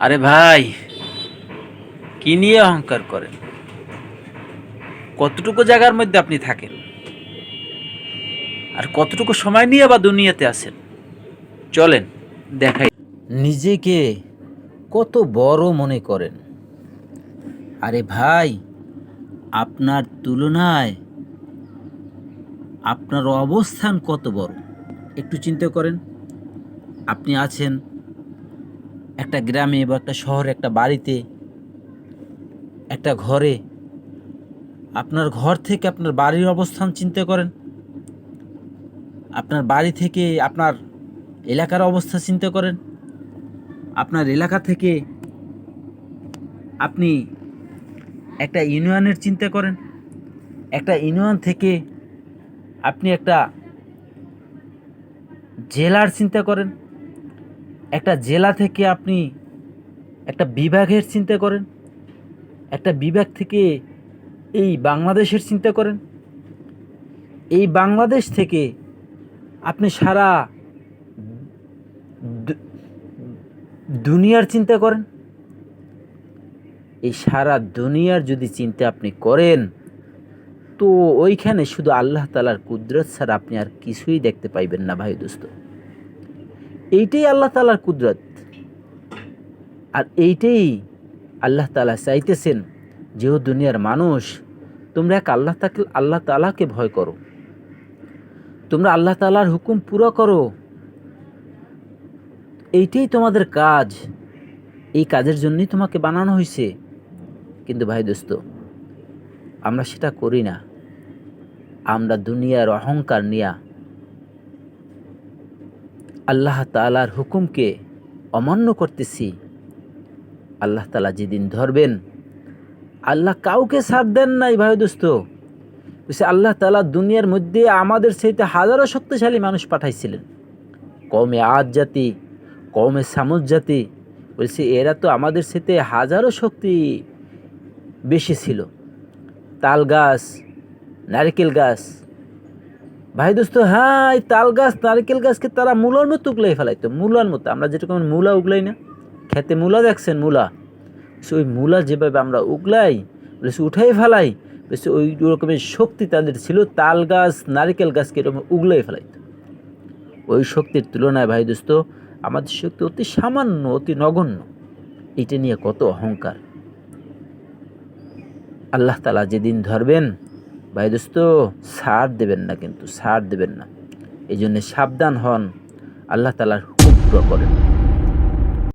আরে ভাই, কি নিয়ে অহংকার করেন? কতটুকু জায়গার মধ্যে আপনি থাকেন, আর কতটুকু সময় নিয়ে বা দুনিয়াতে আছেন? চলেন দেখাই। নিজেকে কত বড় মনে করেন? আরে ভাই, আপনার তুলনায় আপনার অবস্থান কত বড় একটু চিন্তা করেন। আপনি আছেন একটা গ্রামে বা একটা শহরে, একটা বাড়িতে, একটা ঘরে। আপনার ঘর থেকে আপনার বাড়ির অবস্থান চিন্তা করেন। আপনার বাড়ি থেকে আপনার এলাকার অবস্থা চিন্তা করেন। আপনার এলাকা থেকে আপনি একটা ইউনিয়নের চিন্তা করেন। একটা ইউনিয়ন থেকে আপনি একটা জেলার চিন্তা করেন। একটা জেলা থেকে আপনি একটা বিভাগের চিন্তা করেন। একটা বিভাগ থেকে এই বাংলাদেশের চিন্তা করেন। এই বাংলাদেশ থেকে আপনি সারা দুনিয়ার চিন্তা করেন। এই সারা দুনিয়ার যদি চিন্তা আপনি করেন, তো ওইখানে শুধু আল্লাহ তাআলার কুদরত ছাড়া আপনি আর কিছুই দেখতে পাইবেন না ভাই দোস্ত। এইটাই আল্লাহ তাআলার কুদরত, আর এইটাই আল্লাহ তাআলা চাইতেছেন যে ও দুনিয়ার মানুষ, তোমরা এক আল্লাহ তাআলাকে ভয় করো, তোমরা আল্লাহ তাআলার হুকুম পুরো করো। এইটাই তোমাদের কাজ, এই কাজের জন্যই তোমাকে বানানো হয়েছে। কিন্তু ভাই দোস্ত, আমরা সেটা করি না। আমরা দুনিয়ার অহংকার নিয়া আল্লাহ তাআলার হুকুমকে অমান্য করতেছি। আল্লাহ তাআলা যেদিন ধরবেন, আল্লাহ কাউকে ছাড় দেন নাই ভাই দোস্ত। বলছে আল্লাহ তাআলা দুনিয়ার মধ্যে আমাদের চাইতে হাজারো শক্তিশালী মানুষ পাঠাইছিলেন। কওমে আদ জাতি, কওমে সামুদ জাতি, বলছে এরা তো আমাদের সাথে হাজারো শক্তি বেশি ছিল। তাল গাছ, নারকেল গাছ, ভাই দোস্ত, হ্যাঁ, এই তাল গাছ নারকেল গাছকে তারা মূলার মতো উগলাই ফেলাইতো। মূলার মতো আমরা যেরকম মূলা উগলাই না, খেতে মূলা দেখছেন, মূলা, ওই মূলা যেভাবে আমরা উগলাই, বলেছে উঠাই ফেলাই, বলেছে ওই রকমের শক্তি তাদের ছিল। তাল গাছ নারকেল গাছকে এরকম উগলাই ফেলাইতো। ওই শক্তির তুলনায় ভাই দোস্ত আমাদের শক্তি অতি সামান্য, অতি নগণ্য। এটা নিয়ে কত অহংকার! আল্লাহ তাআলা যেদিন ধরবেন ভাই দোস্ত, ছাড় দেবেন না, কিন্তু ছাড় দেবেন না। এই জন্যে সাবধান হন, আল্লাহ তাআলার হুকুম পুরো করেন।